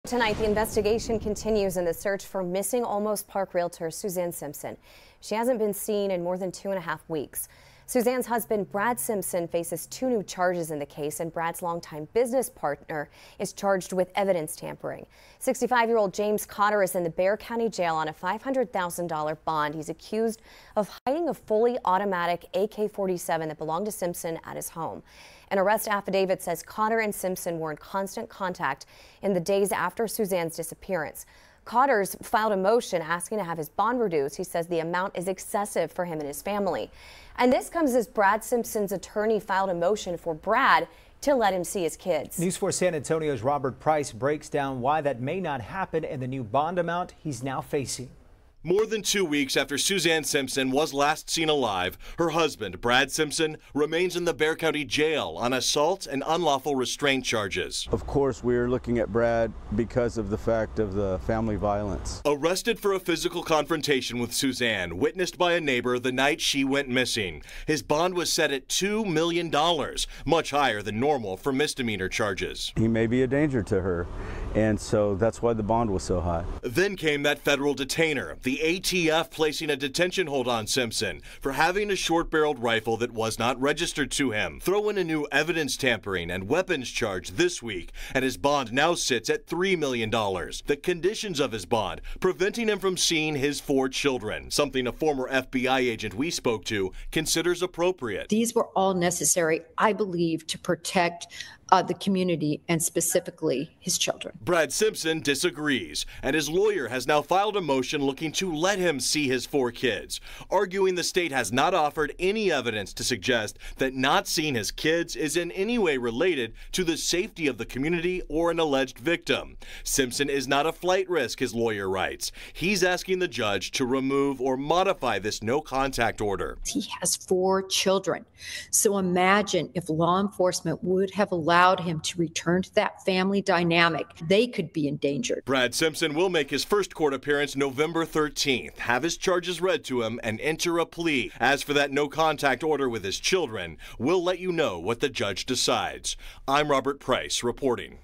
Tonight, the investigation continues in the search for missing Olmos Park realtor Suzanne Simpson. She hasn't been seen in more than 2.5 weeks. Suzanne's husband, Brad Simpson, faces 2 new charges in the case, and Brad's longtime business partner is charged with evidence tampering. 65-year-old James Cotter is in the Bexar County Jail on a $500,000 bond. He's accused of hiding a fully automatic AK-47 that belonged to Simpson at his home. An arrest affidavit says Cotter and Simpson were in constant contact in the days after Suzanne's disappearance. Cotter's filed a motion asking to have his bond reduced. He says the amount is excessive for him and his family. And this comes as Brad Simpson's attorney filed a motion for Brad to let him see his kids. News 4 San Antonio's Robert Price breaks down why that may not happen and the new bond amount he's now facing. More than 2 weeks after Suzanne Simpson was last seen alive, her husband, Brad Simpson, remains in the Bexar County Jail on assault and unlawful restraint charges. Of course, we're looking at Brad because of the fact of the family violence. Arrested for a physical confrontation with Suzanne, witnessed by a neighbor the night she went missing. His bond was set at $2 million, much higher than normal for misdemeanor charges. He may be a danger to her, and so that's why the bond was so high. Then came that federal detainer, the ATF placing a detention hold on Simpson for having a short-barreled rifle that was not registered to him. Throw in a new evidence tampering and weapons charge this week, and his bond now sits at $3 million. The conditions of his bond preventing him from seeing his 4 children, something a former FBI agent we spoke to considers appropriate. These were all necessary, I believe, to protect the community and specifically his children. Brad Simpson disagrees, and his lawyer has now filed a motion looking to let him see his 4 kids, arguing the state has not offered any evidence to suggest that not seeing his kids is in any way related to the safety of the community or an alleged victim. Simpson is not a flight risk, his lawyer writes. He's asking the judge to remove or modify this no contact order. He has 4 children. So imagine if law enforcement would have allowed him to return to that family dynamic, they could be endangered. Brad Simpson will make his first court appearance November 13th, have his charges read to him, and enter a plea. As for that no contact order with his children, we'll let you know what the judge decides. I'm Robert Price reporting.